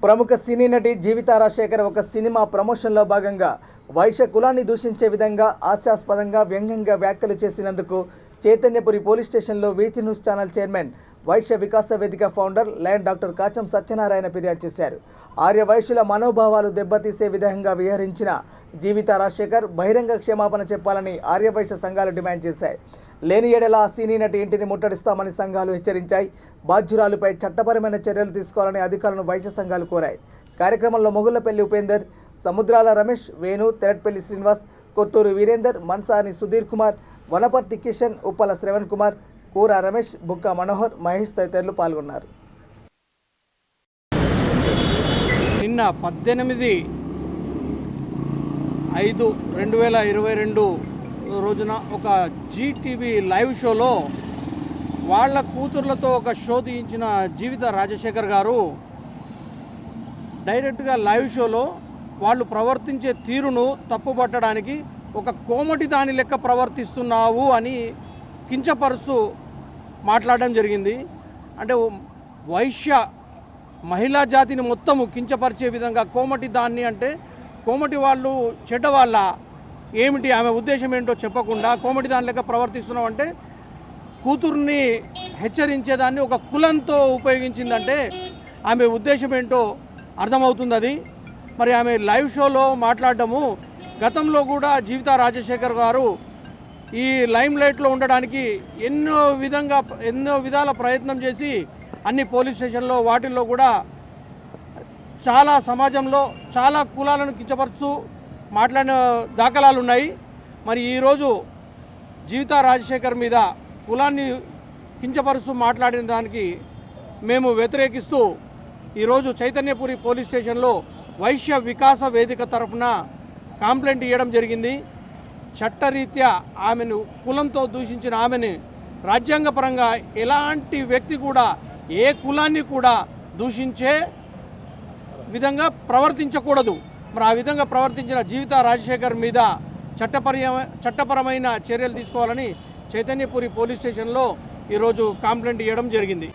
ప్రముఖ సినీ నటి జీవితా రాజశేఖర్ ఒక సినిమా ప్రమోషన్లో భాగంగా వైశ్య కులాన్ని దూషించే విధంగా హాస్యాస్పదంగా వ్యంగ్యంగా వ్యాఖ్యలు చేసినందుకు చైతన్యపురి పోలీస్ స్టేషన్లో Vithi news channel chairman Vysya వికాస వేదిక founder lion doctor Kacham Satyanarayana ఫిర్యాదు చేశారు. ఆర్య వైశ్యుల మనోభావాలు దెబ్బతీసే విధంగా విహరించిన జీవితా రాజశేఖర్ బహిరంగ క్షమాపణ చెప్పాలని ఆర్య వైశ్య సంఘాలు డిమాండ్ చేశాయి. లేని ఎడల సినీ నటి ఇంటిని ముట్టడిస్తామని సంఘాలు హెచ్చరించాయి. బాధ్యురాలుపై చట్టపరమైన చర్యలు తీసుకోవాలని అధికారులను వైశ్య సంఘాలు కోరాయి. కార్యక్రమంలో మొగుళ్లపల్లి ఉపేందర్, సముద్రాల రమేష్, వేణు, తెరట్పల్లి శ్రీనివాస్, కొత్తూరు వీరేందర్, మన్సాని సుధీర్ కుమార్, వనపర్తి కిషన్, ఉప్పల శ్రవణ్ కుమార్, కూర రమేష్, బుక్క మనోహర్, మహేష్ తదితరులు పాల్గొన్నారు. నిన్న 18/5/2022 రోజున ఒక జీటీవీ లైవ్ షోలో వాళ్ళ కూతుర్లతో ఒక షో తీయించిన జీవితా రాజశేఖర్ గారు డైరెక్ట్గా లైవ్ షోలో వాళ్ళు ప్రవర్తించే తీరును తప్పుపట్టడానికి ఒక కోమటి దాని లెక్క ప్రవర్తిస్తున్నావు అని కించపరుస్తూ మాట్లాడడం జరిగింది. అంటే వైశ్య మహిళా జాతిని మొత్తము కించపరిచే విధంగా కోమటి దాన్ని అంటే కోమటి వాళ్ళు చెడ్డవాళ్ళ ఏమిటి ఆమె ఉద్దేశం ఏంటో చెప్పకుండా కోమటి దాని లెక్క ప్రవర్తిస్తున్నావు అంటే కూతుర్ని హెచ్చరించేదాన్ని ఒక కులంతో ఉపయోగించిందంటే ఆమె ఉద్దేశం ఏంటో అర్థమవుతుంది. అది మరి ఆమె లైవ్ షోలో మాట్లాడటము గతంలో కూడా జీవితా రాజశేఖర్ గారు ఈ లైమ్ లైట్లో ఉండడానికి ఎన్నో విధాల ప్రయత్నం చేసి అన్ని పోలీస్ స్టేషన్లో వాటిల్లో కూడా చాలా సమాజంలో చాలా కులాలను కించపరుస్తూ మాట్లాడిన దాఖలాలు ఉన్నాయి. మరి ఈరోజు జీవితా రాజశేఖర్ మీద కులాన్ని కించపరుస్తూ మాట్లాడిన దానికి మేము వ్యతిరేకిస్తూ ఈరోజు చైతన్యపురి పోలీస్ స్టేషన్లో వైశ్య వికాస వేదిక తరఫున కంప్లైంట్ ఇవ్వడం జరిగింది. చట్టరీత్యా ఆమెను కులంతో దూషించిన ఆమెను రాజ్యాంగపరంగా ఎలాంటి వ్యక్తి కూడా ఏ కులాన్ని కూడా దూషించే విధంగా ప్రవర్తించకూడదు. మరి ఆ విధంగా ప్రవర్తించిన జీవితా రాజశేఖర్ మీద చట్టపరమైన చర్యలు తీసుకోవాలని చైతన్యపురి పోలీస్ స్టేషన్లో ఈరోజు కంప్లైంట్ ఇవ్వడం జరిగింది.